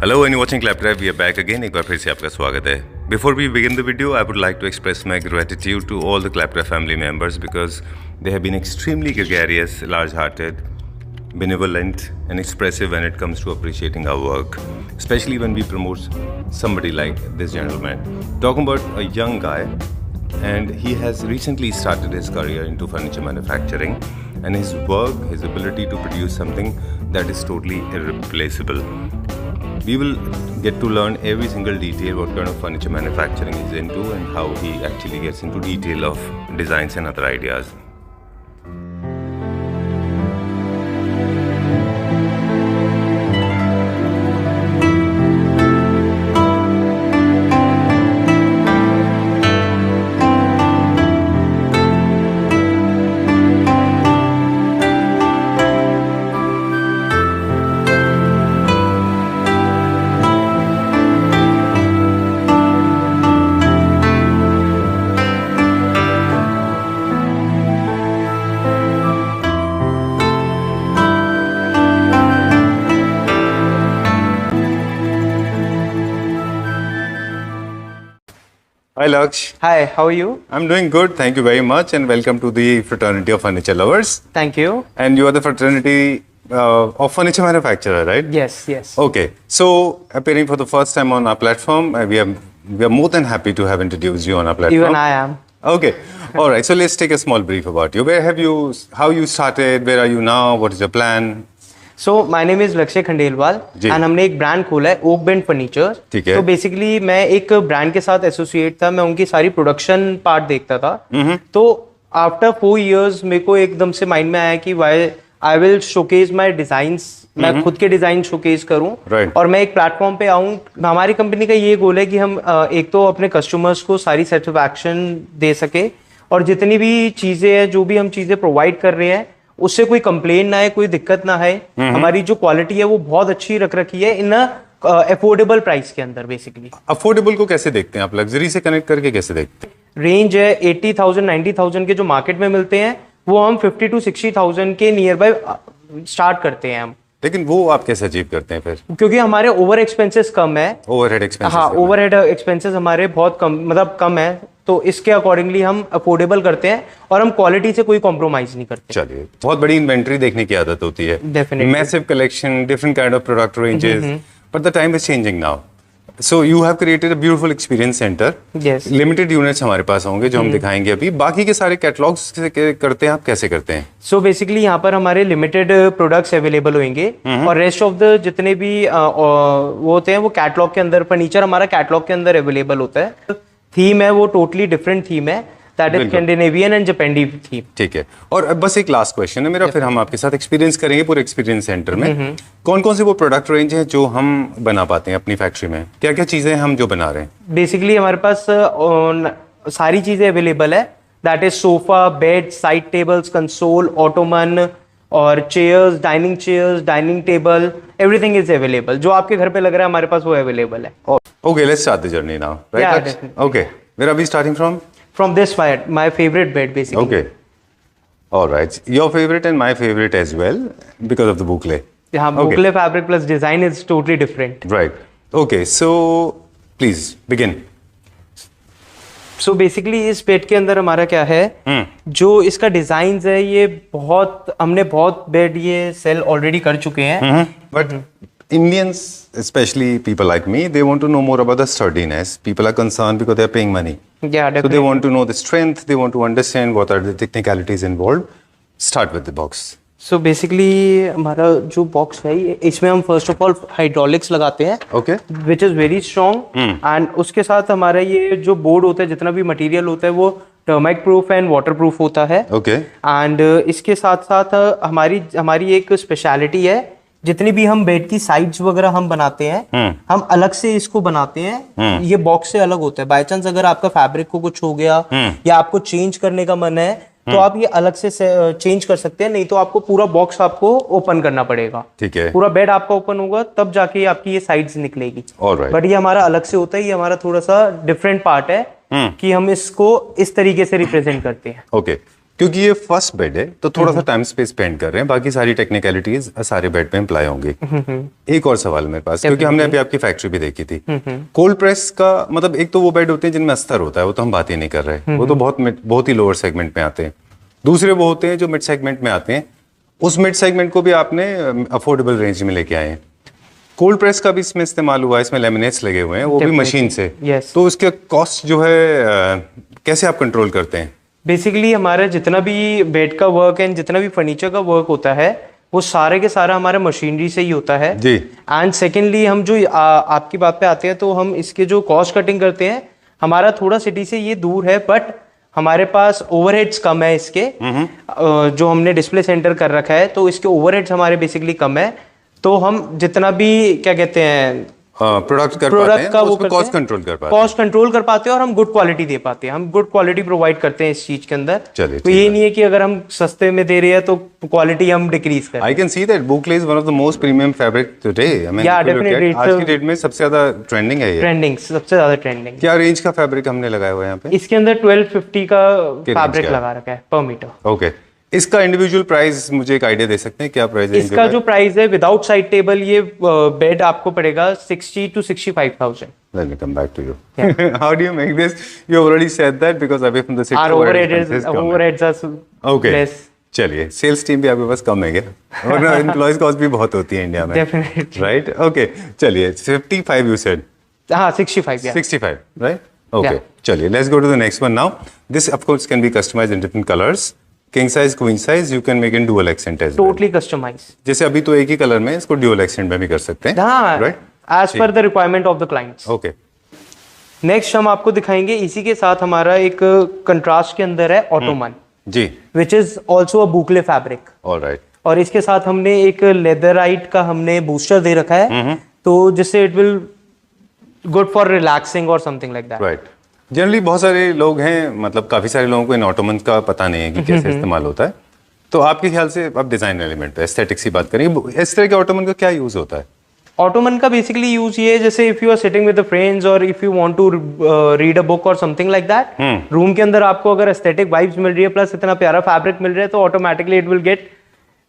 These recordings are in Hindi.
Hello and you're watching Claptrap. We are back again. एक बार फिर से आपका स्वागत है. Before we begin the video, I would like to express my gratitude to all the Claptrap family members because they have been extremely gregarious, large-hearted, benevolent, and expressive when it comes to appreciating our work, especially when we promote somebody like this gentleman. Talking about a young guy, and he has recently started his career into furniture manufacturing, and his work, his ability to produce something that is totally irreplaceable. We will get to learn every single detail what kind of furniture manufacturing he's into and how he actually gets into detail of designs and other ideas. Hi Laksh. Hi, how are you? I'm doing good, thank you very much, and welcome to the Fraternity of Furniture Lovers. Thank you. And you are the fraternity of furniture manufacturer, right? Yes. Okay, so appearing for the first time on our platform, we are more than happy to have introduced you on our platform. Even I am. Okay, all right. So let's take a small brief about you. How you started? Where are you now? What is your plan? So my name is लक्ष्य खंडेलवाल एंड हमने एक ब्रांड खोला है ओक बेंड फर्नीचर. ठीक है. तो बेसिकली मैं एक ब्रांड के साथ एसोसिएट था, मैं उनकी सारी प्रोडक्शन पार्ट देखता था. तो आफ्टर 4 years मेरे को एकदम से माइंड में आया कि why I will showcase my designs, मैं खुद के डिजाइन शोकेस करूं. और मैं एक प्लेटफॉर्म पे आऊं. हमारी कंपनी का ये गोल है कि हम एक तो अपने कस्टमर्स को सारी सेटिस्फैक्शन दे सके और जितनी भी चीजें हैं, जो भी हम चीजें प्रोवाइड कर रहे हैं, उससे कोई कंप्लेन ना है, कोई दिक्कत ना है. हमारी जो क्वालिटी है वो बहुत अच्छी रख रखी है इन अफोर्डेबल प्राइस के अंदर. बेसिकली अफोर्डेबल को कैसे देखते हैं आप? लग्जरी से कनेक्ट करके कैसे देखते हैं? रेंज है 80,000 90,000 के जो मार्केट में मिलते हैं, वो हम 50 to 60,000 के नियर बाय स्टार्ट करते हैं हम. लेकिन वो आप कैसे अचीव करते हैं फिर? क्योंकि हमारे ओवर एक्सपेंसेस कम है. Overhead expenses? हाँ, ओवरहेड एक्सपेंसेस हमारे बहुत कम है. तो इसके अकॉर्डिंगली हम अफोर्डेबल करते हैं और हम क्वालिटी से कोई कॉम्प्रोमाइज नहीं करते. चलिए, बहुत बड़ी इन्वेंट्री देखने की आदत होती है. Definitely. Massive collection, different kind of product ranges, but the time is changing now. So you have created a beautiful experience centre. Yes. Limited units हमारे पास होंगे जो हम दिखाएंगे अभी. बाकी के सारे कैटलॉग्स करते हैं आप, कैसे करते हैं? सो बेसिकली यहाँ पर हमारे लिमिटेड प्रोडक्ट्स अवेलेबल होंगे और रेस्ट ऑफ द जितने भी वो होते हैं वो कैटलॉग के अंदर. फर्नीचर हमारा कैटलॉग के अंदर अवेलेबल होता है. थीम है वो टोटली डिफरेंट थीम है, दैट इज स्कैंडिनेवियन एंड जापानी थीम. ठीक है. और बस एक लास्ट क्वेश्चन है मेरा, फिर हम आपके साथ एक्सपीरियंस करेंगे पूरे एक्सपीरियंस सेंटर में. कौन कौन से वो प्रोडक्ट रेंज हैं जो हम बना पाते हैं अपनी फैक्ट्री में? क्या क्या चीजें हम जो बना रहे हैं? बेसिकली हमारे पास सारी चीजें अवेलेबल है. That is sofa, bed, side tables, console, ottoman और chairs, dining table, everything is available. जो आपके घर पे लग रहा है हमारे पास वो अवेलेबल है. Okay, let's start the journey now. Right? Yeah, Laksh? definitely. Okay. Where are we starting from? From this bed, my favorite bed basically. Okay. All right. Your favorite and my favorite as well because of the boucle. Yeah, boucle fabric plus design is totally different. Right. Okay. So please begin. So basically इस बेड के अंदर हमारा क्या है, जो इसका डिजाइन है ये हमने बहुत बेड ये सेल ऑलरेडी कर चुके हैं. But Indians, especially people like me, they want to know more about the sturdiness. People are concerned because they are paying money. Yeah, definitely. So they want to know the strength. They want to understand what are the technicalities involved. Start with the box. So basically हमारा जो बॉक्स है इसमें हम फर्स्ट ऑफ ऑल हाइड्रोलिक्स लगाते हैं. Okay. Which is very strong. And उसके साथ हमारा ये जो बोर्ड होता है, जितना भी मटेरियल होता है, वो termite proof and water proof होता है. Okay. एंड इसके साथ साथ हमारी एक स्पेशलिटी है, जितनी भी हम बेड की साइड्स वगैरह हम बनाते हैं, हम अलग से इसको बनाते हैं. ये बॉक्स से अलग होता है. बाय चांस अगर आपका फैब्रिक को कुछ हो गया या आपको चेंज करने का मन है तो आप ये अलग से चेंज कर सकते हैं, नहीं तो आपको पूरा बॉक्स आपको ओपन करना पड़ेगा. ठीक है. पूरा बेड आपका ओपन होगा तब जाके आपकी ये साइड्स निकलेगी. Alright. बट ये हमारा अलग से होता है. ये हमारा थोड़ा सा डिफरेंट पार्ट है कि हम इसको इस तरीके से रिप्रेजेंट करते हैं. ओके. क्योंकि ये फर्स्ट बेड है तो थोड़ा सा टाइम स्पेस स्पेंड कर रहे हैं, बाकी सारी टेक्निकलिटीज सारे बेड पे अप्लाई होंगी। एक और सवाल मेरे पास, क्योंकि हमने अभी आपकी फैक्ट्री भी देखी थी, कोल्ड प्रेस का मतलब एक तो वो बेड होते हैं जिनमें अस्तर होता है, वो तो हम बात ही नहीं कर रहे, वो तो बहुत ही लोअर सेगमेंट में आते हैं। दूसरे वो होते हैं जो मिड सेगमेंट में आते हैं, उस मिड सेगमेंट को भी आपने अफोर्डेबल रेंज में लेके आए हैं। कोल्ड प्रेस का भी इसमें इस्तेमाल हुआ है, इसमें लेमिनेट्स लगे हुए हैं, वो भी मशीन से। तो उसके कॉस्ट जो है कैसे आप कंट्रोल करते हैं? बेसिकली हमारा जितना भी बेड का वर्क एंड जितना भी फर्नीचर का वर्क होता है वो सारे के सारा हमारा मशीनरी से ही होता है जी। एंड सेकेंडली हम जो आपकी बात पे आते हैं तो हम इसके जो कॉस्ट कटिंग करते हैं, हमारा थोड़ा सिटी से ये दूर है बट हमारे पास ओवरहेड्स कम है इसके। जो हमने डिस्प्ले सेंटर कर रखा है तो इसके ओवरहेड्स हमारे बेसिकली कम है, तो हम जितना भी क्या कहते हैं प्रोडक्ट का वो कॉस्ट कंट्रोल कर पाते हैं और हम गुड क्वालिटी दे पाते हैं, हम गुड क्वालिटी प्रोवाइड करते हैं इस चीज के अंदर। तो ये नहीं है कि अगर हम सस्ते में दे रहे हैं तो क्वालिटी हम डिक्रीज करें। I can see that boucle is one of the most premium fabric today. I mean definitely आज की डेट में सबसे ज्यादा ट्रेंडिंग है ये। सबसे ज्यादा ट्रेंडिंग। क्या रेंज का फैब्रिक हमने लगाया हुआ है यहाँ पे? इसके अंदर 1250 का फैब्रिक लगा रखा है पर मीटर। ओके, इसका इंडिविजुअल प्राइस मुझे एक आइडिया दे सकते हैं क्या प्राइस है इसका? जो प्राइस है विदाउट साइड टेबल ये बेड आपको पड़ेगा 60 to 65,000। Let me come back to you. How do you make this? You already said that because away from the city. Our overheads are okay. less. चलिए, सेल्स टीम भी आपके पास कम है क्या? और एम्प्लॉइज कॉस्ट भी बहुत होती है इंडिया में। Definitely. Right? Okay. चलिए, 55 you said. हाँ 65 yeah. 65 right? Okay. चलिए, let's go to the next one now. This of course can be customized in different colors. King size, queen size, you can make in dual accent as well. Totally customized. जैसे अभी तो एक ही कलर में इसको dual accent में भी कर सकते हैं। हाँ, right? As per the requirement of the clients. Okay. Next हम आपको दिखाएंगे इसी के साथ हमारा एक कंट्रास्ट के अंदर है ऑटोमन जी, which is also a boucle fabric. Alright. और इसके साथ हमने एक लेदराइट का हमने बूस्टर दे रखा है, तो जिससे it will good for relaxing और something like that. Right. Generally बहुत सारे लोग हैं, मतलब काफी सारे लोगों को इन ऑटोमन का पता नहीं है कि कैसे इस्तेमाल होता है, तो आपके ख्याल से अब डिजाइन एलिमेंट पे एस्थेटिक्स की बात करेंगे, इस तरह के ऑटोमन का क्या यूज होता है? ऑटोमन का बेसिकली यूज ये है, जैसे if you are sitting with the friends और if you want to read a book और समथिंग लाइक दैट, रूम के अंदर आपको अगर एस्थेटिक वाइब्स मिल रही है प्लस इतना प्यारा फैब्रिक मिल रहा है तो automatically it will get.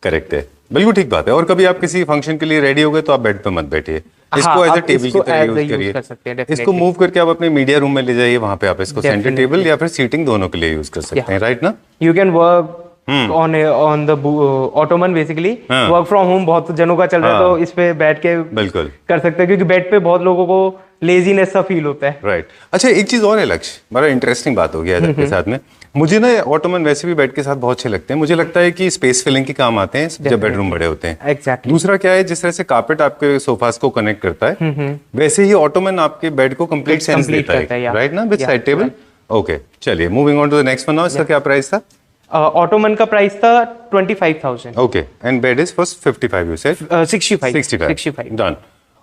Correct है, बिल्कुल ठीक बात है। और कभी आप किसी फंक्शन के लिए रेडी हो गए तो आप बेड पे मत बैठिए, इसको एज अ टेबल की तरह यूज करिए। इसको मूव करके आप अपने मीडिया रूम में ले जाइए, वहां पे आप इसको सेंटर टेबल या फिर सीटिंग दोनों के लिए यूज कर सकते हैं। राइट ना? You can work on the ottoman basically work from home बहुत जनों का चल रहा है, तो इस पे बैठ के बिल्कुल कर सकते हैं, क्योंकि बेड पे बहुत लोगों को लेजीनेस सा फील होता है। राइट। अच्छा, एक चीज और है लक्ष्य, बड़ा इंटरेस्टिंग बात होगी आज आपके साथ में। मुझे ना ऑटोमन वैसे भी बेड के साथ बहुत अच्छे लगते हैं, मुझे लगता है कि स्पेस फिलिंग के काम आते हैं जब बेडरूम बड़े होते हैं। एग्जैक्टली। दूसरा क्या है, जिस तरह से कार्पेट आपके सोफास को कनेक्ट करता है वैसे ही ऑटोमन आपके बेड को कंप्लीट सेंस देता है। राइट ना? With side table. ओके, चलिए moving on to the next one now. इसका क्या प्राइस था? ऑटोमन का प्राइस था 25,000। Okay, and bed is for 55 you said? 65 done.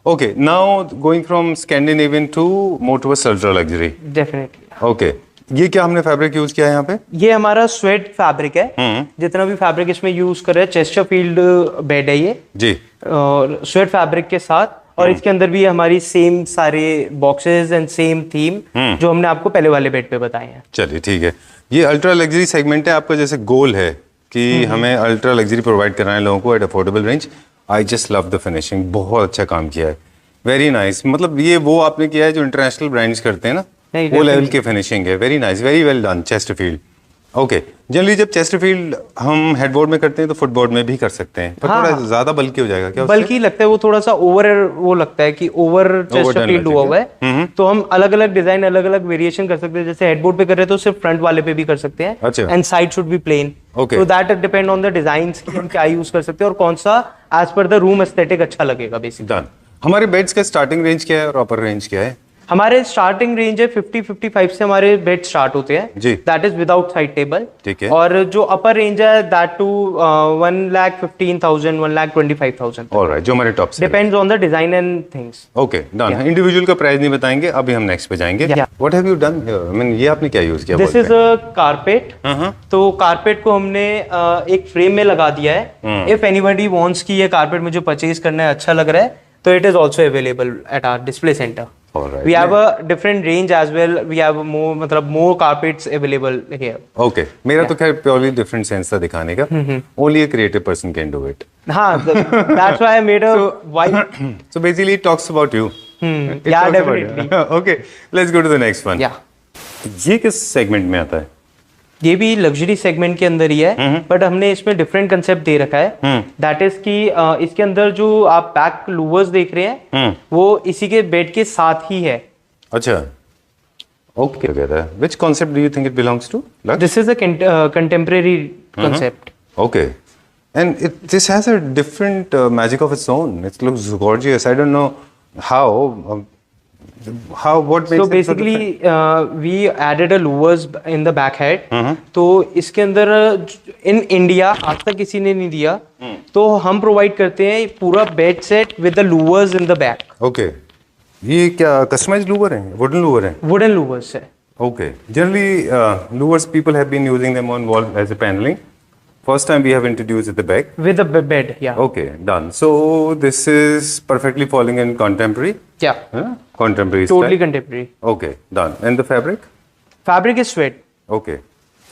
Okay, now going from Scandinavian to more towards ultra luxury. Definitely. Okay, ये क्या हमने फैब्रिक यूज किया है यहाँ पे? ये हमारा स्वेट फैब्रिक है। जितना भी फैब्रिक इसमें यूज कर रहे हैं, चेस्टरफील्ड बेड है ये जी, स्वेट फैब्रिक के साथ। और इसके अंदर भी हमारी सेम सारे बॉक्सेस एंड सेम थीम जो हमने आपको पहले वाले बेड पे बताए हैं। चलिए ठीक है, ये अल्ट्रा लग्जरी सेगमेंट है आपका, जैसे गोल है कि हमें अल्ट्रा लग्जरी प्रोवाइड करना है लोगों को at affordable range. I just love the finishing, बहुत अच्छा काम किया है, वेरी नाइस। मतलब ये वो आपने किया है जो इंटरनेशनल ब्रांड्स करते हैं ना, वो लेवल की फिनिशिंग है। Very nice, very well done Chesterfield. Okay, generally जब चेस्टरफील्ड हम हेडबोर्ड में करते हैं तो फुटबोर्ड में भी कर सकते हैं, पर थोड़ा ज्यादा बल्की हो जाएगा क्या? बल्की लगता है, वो थोड़ा सा ओवर, वो लगता है कि ओवर चेस्टरफील्ड हुआ हुआ है। तो हम अलग अलग डिजाइन, अलग अलग वेरिएशन कर सकते हैं। जैसे हेडबोर्ड पे कर रहे हैं तो सिर्फ फ्रंट वाले पे भी कर सकते हैं, and side should be plain. तो that depend on the designs की हम क्या यूज कर सकते हैं और कौन सा as per the room aesthetic अच्छा लगेगा बेसिकली। डन। हमारे बेड्स का स्टार्टिंग रेंज क्या है और अपर रेंज क्या है? हमारे स्टार्टिंग रेंज है 50-55 से हमारे बेड स्टार्ट होते हैं जी, that is without side table. ठीक है। और जो अपर रेंज है दैट टू 1,15,000 1,25,000। ऑलराइट, जो हमारे टॉप से depends on the design and things. Okay, done. Individual का प्राइस नहीं बताएंगे, अभी हम नेक्स्ट पे जाएंगे। What have you done here? I mean ये आपने क्या यूज किया? This is a carpet. तो कारपेट को हमने एक फ्रेम में लगा दिया है। इफ एनीबॉडी वांट्स कि ये कारपेट मुझे परचेज करना है, अच्छा लग रहा है, तो it is also available at our display centre. Alright. We have a different range as well. We have more carpets available here. Okay. मेरा तो खैर purely different sense था दिखाने का. Only a creative person can do it. हाँ, that's why I made a white. So basically it talks about you. It Yeah, talks about you. definitely. Okay, let's go to the next one. Yeah. ये किस सेगमेंट में आता है? ये भी लग्जरी सेगमेंट के अंदर ही है, बट हमने इसमें डिफरेंट कंसेप्ट दे रखा है. दैट इज कि इसके अंदर जो आप बैक लूवर्स देख रहे हैं वो इसी के बेड के साथ ही है. अच्छा. Okay. Which concept do you think it belongs to? Lux? This is a contemporary concept. Okay. And this has a different magic of its own. It looks gorgeous. I don't know how. What makes So it basically we added a louvers in the back head. तो इसके अंदर in India आज तक किसी ने नहीं दिया, तो हम प्रोवाइड करते हैं पूरा bed set with the louvers in the back. Okay. ये क्या customized louver है? Wooden louver है? Wooden louvers है. Okay. Generally, louvers people have been using them on wall as a paneling. First time we have introduced at the back. With the bed, yeah. Okay, done. So this is perfectly falling in contemporary. Yeah. Contemporary Totally style. contemporary. Okay, done. And the fabric? Fabric is suede. Okay,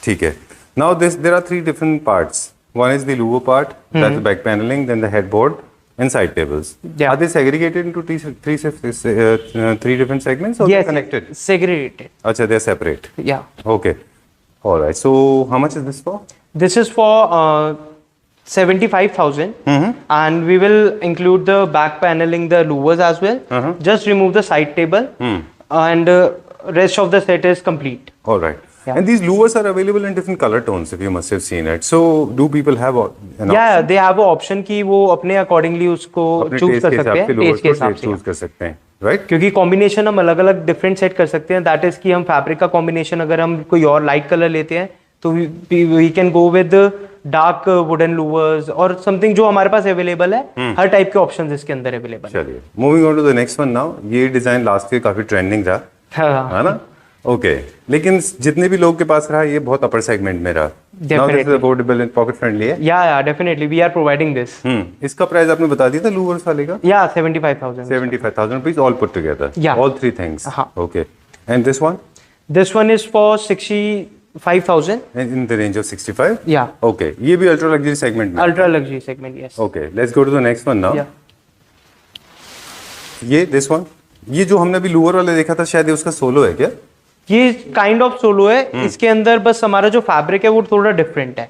ठीक है. Now there are three different parts. One is the louver part, that's the back paneling, then the headboard and side tables. Yeah. Are they segregated into three different segments or Yes. they're connected? Segregated. Acha, they're separate. Yeah. Okay. All right. So how much is this for? This is for 75,000, and we will include the back paneling, the louvers as well. Just remove the side table, and rest of the set is complete. All right. Yeah. And these louvers are available in different color tones, if you must have seen it. So do people have an Yeah, they have an option कि वो अपने accordingly उसको अपने choose taste कर के सकते हैं, हिसाब से taste के हिसाब louvers से. choose कर सकते हैं, right? क्योंकि कॉम्बिनेशन हम अलग अलग डिफरेंट सेट कर सकते हैं. दैट इज कि हम फैब्रिक का कॉम्बिनेशन अगर हम कोई और लाइट कलर लेते हैं तो we can go with dark wooden louvers और समथिंग जो हमारे पास अवेलेबल है. हर टाइप के ऑप्शंस इसके अंदर अवेलेबल है. चलिए, moving on to the next one now. ये डिजाइन लास्ट ईयर काफी ट्रेंडिंग था, है ना? ओके. लेकिन जितने भी लोग के पास रहा ये बहुत अपर सेगमेंट में रहा. Now this is affordable and pocket friendly है. Yeah definitely we are providing this. इसका प्राइस आपने बता दिया था लूवर्स वाले का? Yeah 75,000 rupees all put together. Yeah. All three things. Okay. And this one? This one is for 65,000. In the range of 65? Yeah. Okay. ये भी ultra luxury segment में. Ultra luxury segment, yes. Okay. Let's go to the next one now. Yeah. ये this one. ये जो हमने अभी लूवर वाले देखा था शायद ये उसका सोलो है क्या? ये काइंड ऑफ सोलो है. इसके अंदर बस हमारा जो फैब्रिक है वो थोड़ा डिफरेंट है.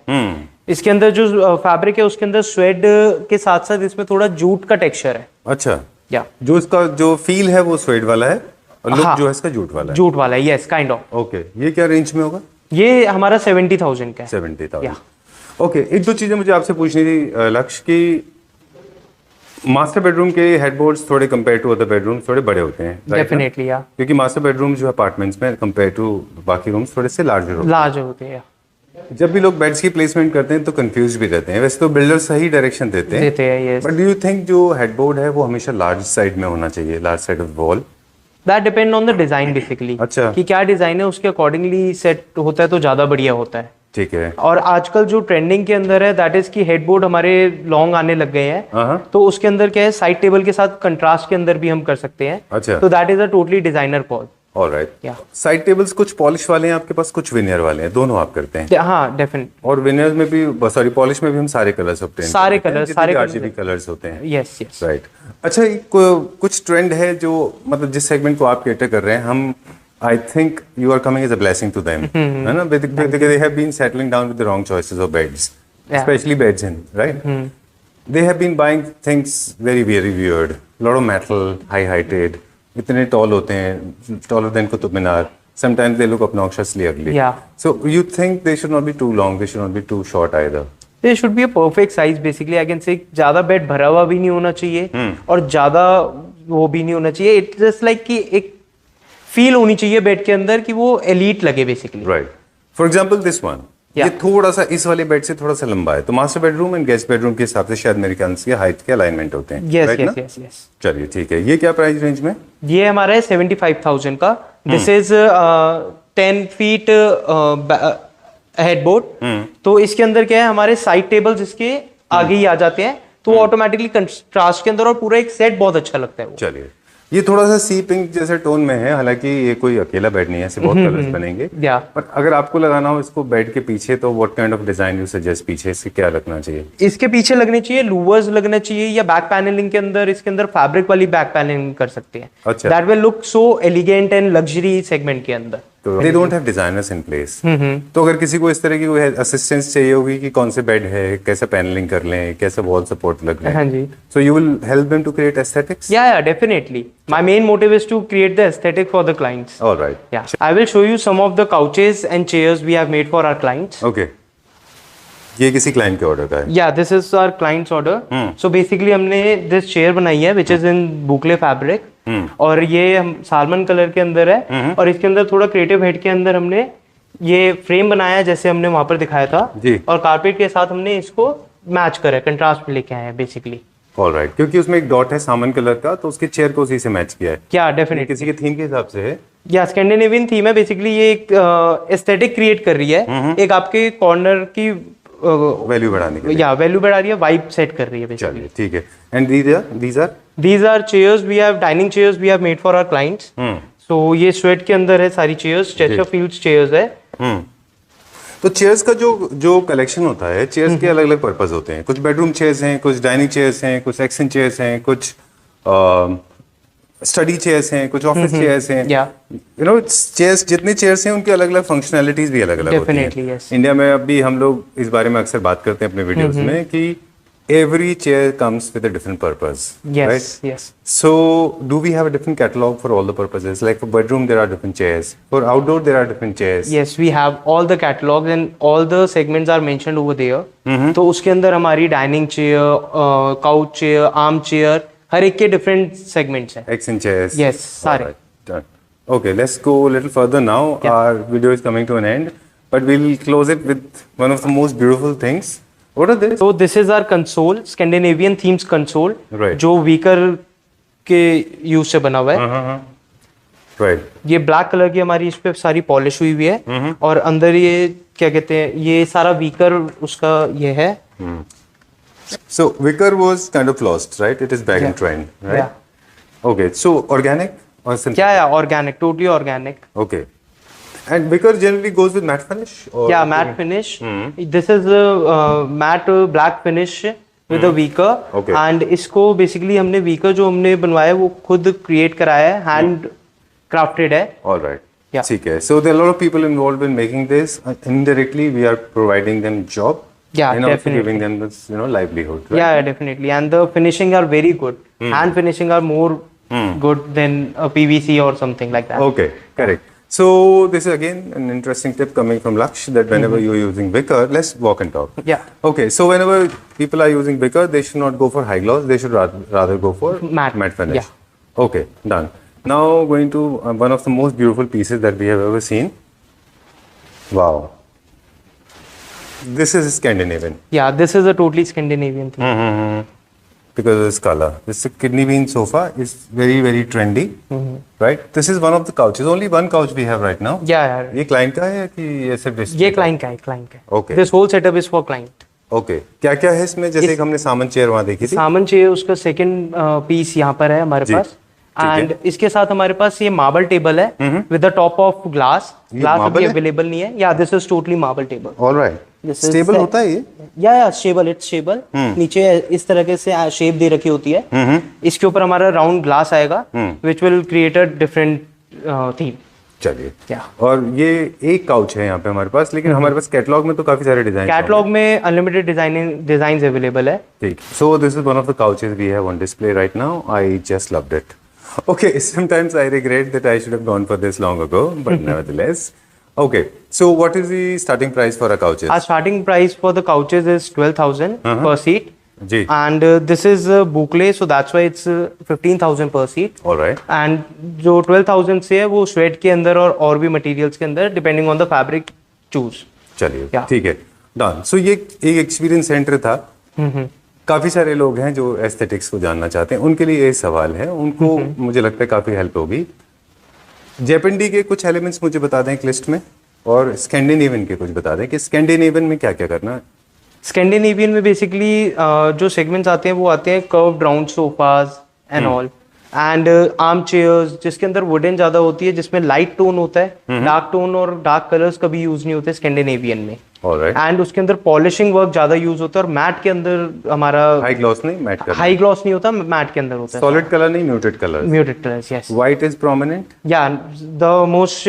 इसके अंदर जो फैब्रिक है उसके अंदर स्वेड के साथ साथ इसमें थोड़ा जूट का टेक्सचर है. अच्छा. या जो इसका जो फील है वो स्वेड वाला है और लुक जो है इसका जूट वाला है. जूट वाला है, यस, काइंड ऑफ. ओके. ये क्या रेंज में होगा? ये हमारा 70,000 का है. 70,000. ओके. एक दो चीजें मुझे आपसे पूछनी थी लक्ष्य की. मास्टर बेडरूम के हेडबोर्ड्स थोड़े कंपेयर टू अदर बेडरूम्स थोड़े बड़े होते हैं. डेफिनेटली, या. क्योंकि मास्टर बेडरूम जो अपार्टमेंट्स में कंपेयर टू बाकी रूम्स थोड़े से लार्जर होते हैं. जब भी लोग बेड्स की प्लेसमेंट करते हैं तो कंफ्यूज भी रहते हैं. वैसे तो बिल्डर सही डायरेक्शन देते हैं, yes. But do you think जो हेडबोर्ड है वो हमेशा लार्ज साइड में होना चाहिए, large side of wall? That depend on the design basically. अच्छा. कि क्या डिजाइन है उसके अकॉर्डिंगली सेट होता है तो ज्यादा बढ़िया होता है. ठीक है. और आजकल जो ट्रेंडिंग के अंदर है दैट इज कि हेडबोर्ड हमारे लॉन्ग आने लग गए हैं. तो उसके अंदर क्या है, साइड टेबल के साथ कंट्रास्ट के अंदर भी हम कर सकते हैं. अच्छा. तो that is a totally designer call. Alright. या. साइड टेबल्स कुछ पॉलिश वाले हैं आपके पास, कुछ विनियर वाले हैं, दोनों आप करते हैं? हाँ, डेफिनेट. और विनियर में भी सॉरी पॉलिश में भी हम सारे कलर्स ऑब्टेन करते हैं. सारे RGB कलर्स होते हैं. Yes, yes. राइट. अच्छा, कुछ ट्रेंड है जो मतलब जिस सेगमेंट को आप कैटर कर रहे हैं, हम I think you are coming as a blessing to them. है ना? Because they have been settling down with the wrong choices of beds, especially beds right? They have been buying things very, very weird. A lot of metal, high-heighted. इतने tall होते हैं, taller than Qutub Minar. Sometimes they look obnoxiously ugly. Yeah. So you think they should not be too long, they should not be too short either. They should be a perfect size basically. I can say ज़्यादा बेड भरा हुआ भी नहीं होना चाहिए और ज़्यादा वो भी नहीं होना चाहिए. It's just like कि एक फील होनी चाहिए बेड के अंदर कि वो एलीट लगे basically. Right. For example this one, ये थोड़ा सा इस वाले बेड से थोड़ा सा लंबा है, तो master bedroom and guest bedroom के हिसाब से शायद मेरे ख्याल से हाइट के अलाइनमेंट होते हैं. यस. चलिए ठीक है. ये क्या प्राइस रेंज में? ये हमारा है 75,000 का. This is 10 feet headboard. तो इसके अंदर क्या है, हमारे साइड टेबल्स इसके आगे ही आ जाते हैं, तो ऑटोमेटिकली कंट्रास्ट के अंदर और पूरा एक सेट बहुत अच्छा लगता है. चलिए. ये थोड़ा सा सी पिंक जैसे टोन में है, हालांकि ये कोई अकेला बेड नहीं है, ऐसे बहुत कलर्स बनेंगे। या पर अगर आपको लगाना हो इसको बेड के पीछे, तो what kind of design you suggest? पीछे इसके क्या लगना चाहिए? इसके पीछे लगने चाहिए लूवर्स लगना चाहिए, या बैक पैनलिंग के अंदर इसके अंदर फैब्रिक वाली बैक पैनलिंग कर सकते हैं। अच्छा। That will look so elegant and luxury segment के अंदर। तो they don't have designers in place. तो अगर किसी को इस तरह की कोई असिस्टेंस चाहिए होगी कि कौन से बेड है, कैसे पैनलिंग कर लें, कैसे वॉल सपोर्ट लग रहे हैं, हाँ जी, so you will help them to create aesthetics? yeah, definitely. My main motive is to create the aesthetic for the clients. Alright, Yeah, I will show you some of the couches and chairs we have made for our clients. Okay. ये किसी क्लाइंट के ऑर्डर का है? Yeah, this is our client's order. So basically हमने this chair बनाई है which is in boucle fabric. और ये हम सालमन कलर के अंदर है, और इसके अंदर थोड़ा क्रिएटिव हेड के अंदर हमने ये फ्रेम बनाया जैसे हमने वहां पर दिखाया था जी। और कारपेट के साथ हमने इसको मैच करा, कंट्रास्ट में लेके आए हैं बेसिकली। ऑलराइट, क्योंकि उसमें एक डॉट है सामन कलर का, तो उसके चेयर को उसी से मैच किया है। क्या ये डेफिनेटली, किसी के थीम के हिसाब से है? या स्कैंडिनेवियन थीम है बेसिकली। ये एक एस्थेटिक क्रिएट कर रही है, एक आपके कॉर्नर की वैल्यू बढ़ाने के लिए। या वैल्यू बढ़ा रही है, वाइब सेट कर रही है बेसिकली। चलिए ठीक है। And these are chairs we have, dining chairs we have made for our clients. So ये स्वेट के अंदर है सारी चेयर्स, चेस्टरफील्ड्स चेयर्स है। तो चेयर्स का जो कलेक्शन होता है, चेयर्स के अलग अलग पर्पस होते हैं। कुछ बेडरूम चेयर्स हैं, कुछ डाइनिंग चेयर्स हैं, कुछ एक्शन चेयर्स हैं, कुछ स्टडी चेयर्स हैं, कुछ ऑफिस चेयर्स हैं। या यू नो, चेयर्स जितने चेयर्स हैं उनकी अलग अलग फंक्शनैलिटीज भी अलग अलग होती हैं। Definitely, yes. इंडिया में अभी हम लोग इस बारे में अक्सर बात करते हैं अपने वीडियोस में कि every chair comes with a different purpose. yes, right? yes. So do we have a different catalog for all the purposes? Like for bedroom there are different chairs, for outdoor there are different chairs. Yes, we have all the catalogs and all the segments are mentioned over there. तो उसके अंदर हमारी dining chair, couch chair, arm chair, हर एक के डिफरेंट सेगमेंट्स हैं। Action chairs. Yes, सारे। Alright, done. Okay, let's go a little further now. Yeah. Our video is coming to an end, but we'll close it with one of the most beautiful things. What are this? So this is our console, Scandinavian themes console, Right. जो वीकर के यूज से बना हुआ है। Right. ये ब्लैक कलर की हमारी इस पे सारी पॉलिश हुई हुई है, और अंदर ये क्या कहते हैं, ये सारा वीकर उसका ये है। So wicker was kind of lost, right? It is back in Yeah. trend, right? Yeah. Okay, so organic or synthetic? क्या है, organic, totally organic. Okay. And wicker generally goes with matte finish? Or Yeah, matte finish. This is a matte black finish with a weaker. Okay. And इसको basically हमने weaker जो हमने बनवाया है वो खुद create कराया है, hand crafted है। All right. Yeah. ठीक है. So there are a lot of people involved in making this. Indirectly, we are providing them job. Yeah, and also definitely. giving them this, livelihood. Right? Yeah, definitely. And the finishing are very good. Hand finishing are more good than a PVC or something like that. Okay, correct. So this is again an interesting tip coming from Laksh, that whenever you're using wicker, let's walk and talk. Yeah. Okay, so whenever people are using wicker, they should not go for high gloss. They should rather go for Matte. finish. Yeah. Okay, done. Now going to one of the most beautiful pieces that we have ever seen. Wow. This is Scandinavian. Yeah, this is a totally Scandinavian thing. Because of this color. This kidney bean sofa is very, very trendy, right? This is one of the couches. Only one couch we have right now. Yeah, yeah. ये client का है कि ये सिर्फ ये client का है, client का है। Okay. This whole setup is for client. Okay. क्या क्या है इसमें? जैसे एक हमने सामान चेयर वहाँ देखी थी। सामान चाहिए, उसका सेकंड पीस यहाँ पर है हमारे जी, पास। ठीक है। एंड इसके साथ हमारे पास ये मार्बल टेबल है with the top of glass. ये ग्लास marble अभी है? अवेलेबल नहीं है। या this is totally marble table. All right. This is Stable the- होता है ये? या स्टेबल, इट्स स्टेबल। नीचे इस तरह से शेप दे रखी होती है। इसके ऊपर हमारा राउंड ग्लास आएगा which will create a different theme. चलिए। Yeah. और ये एक काउच है यहाँ पे हमारे पास, लेकिन हमारे पास कैटलॉग में तो काफी सारे डिजाइन। कैटलॉग में अनलिमिटेड डिजाइन अवेलेबल है। ठीक। So this is one of the couches we have on display right now. I just loved it. Okay, sometimes I regret that I should have gone for this long ago, but nevertheless. Okay, so what is the starting price for a couches? Our starting price for the couches is 12,000 per seat. Ji. And this is boucle, so that's why it's 15,000 per seat. All right. And जो 12,000 से है वो स्वेट के अंदर और भी मटेरियल्स के अंदर depending on the fabric choose. चलिए Yeah. ठीक है, डन। सो ये एक एक्सपीरियंस सेंटर था। काफी सारे लोग हैं जो एस्थेटिक्स को जानना चाहते हैं, उनके लिए ये सवाल है, उनको मुझे लगता है काफी हेल्प होगी। जेपेंडी के कुछ एलिमेंट्स मुझे बता दें एक लिस्ट में, और स्कैंडिनेवियन के कुछ बता दें कि स्कैंडिनेवियन में क्या क्या करना है। स्कैंडिनेवियन में बेसिकली जो सेगमेंट्स आते हैं वो आते हैं curved round sofas and all. And arm chairs जिसके अंदर वुडन ज्यादा होती है, जिसमें लाइट टोन होता है, डार्क टोन और डार्क कलर्स कभी यूज नहीं होते स्कैंडिनेवियन में। ऑलराइट। एंड उसके अंदर पॉलिशिंग वर्क ज्यादा यूज होता है, और मैट के अंदर हमारा हाई ग्लॉस नहीं, मैट कलर। हाई ग्लॉस नहीं होता, मैट के अंदर होता है। सॉलिड कलर नहीं, muted colour. Muted colours, yes. White is prominent. या the most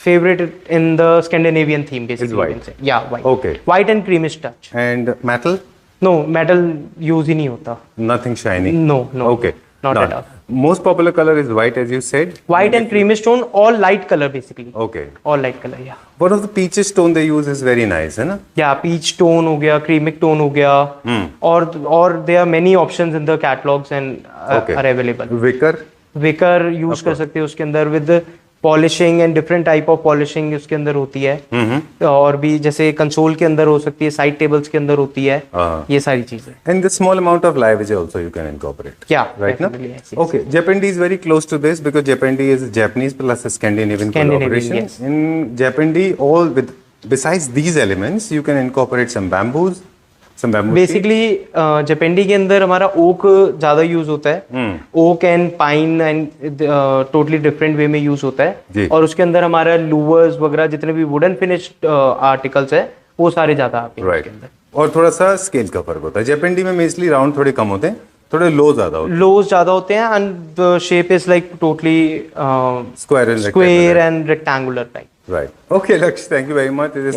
favorite in the Scandinavian theme basically. Is white. You can say. Yeah, white. Okay. White and creamish touch. And metal? No, metal use ही नहीं होता. Nothing shiny. No, no. Okay. Not Now, at all. Most popular color is white, as you said. White and creamish tone, all light color basically. Okay. All light color, yeah. One of the peaches tone they use is very nice, है ना? Yeah, peach tone हो गया, creamic tone हो गया, और there are many options in the catalogs and Okay. are available. Wicker? Wicker use कर सकते हो उसके अंदर with polishing and different type of polishing उसके अंदर होती है, और भी जैसे कंसोल के अंदर हो सकती है, साइड टेबल्स के अंदर होती है, ये सारी चीजें। And the small amount of liveage also you can incorporate. Yeah, right now. yes, yes. Okay, Japanese is very close to this because Japanese is Japanese plus a Scandinavian collaboration. Yes. In Japanese, besides these elements, you can incorporate some bamboos, some bamboo. Basically japandi के अंदर हमारा ओक ज्यादा यूज होता है, oak and pine and totally different way में यूज होता जी। है, और उसके अंदर हमारा लूवर्स वगैरह जितने भी वुडन फिनिश्ड आर्टिकल्स है वो सारे ज्यादा आते हैं राइट। उसके अंदर। और थोड़ा सा स्केल का फर्क होता है, जापानी में मेनली राउंड थोड़े कम होते हैं, थोड़े लो ज्यादा होते हैं। लोज ज्यादा होते हैं and the shape is like totally square and rectangular type. Right. Okay, Laksh, thank you very much. It is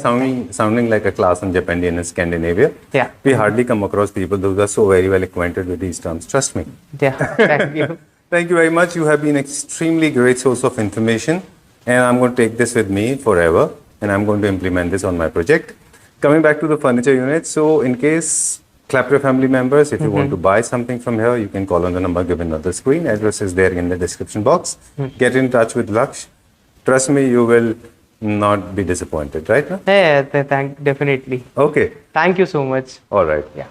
sounding like a class on Japan and Scandinavia. Yeah. We hardly come across people who are so very well acquainted with these terms. Trust me. Yeah, thank you. Thank you very much. You have been extremely great source of information, and I'm going to take this with me forever, and I'm going to implement this on my project. Coming back to the furniture unit, so in case Clapper family members, if you want to buy something from here, you can call on the number given on the screen. Address is there in the description box. Get in touch with Laksh. Trust me, you will not be disappointed, right? No? Yeah, definitely. Okay. Thank you so much. All right. Yeah.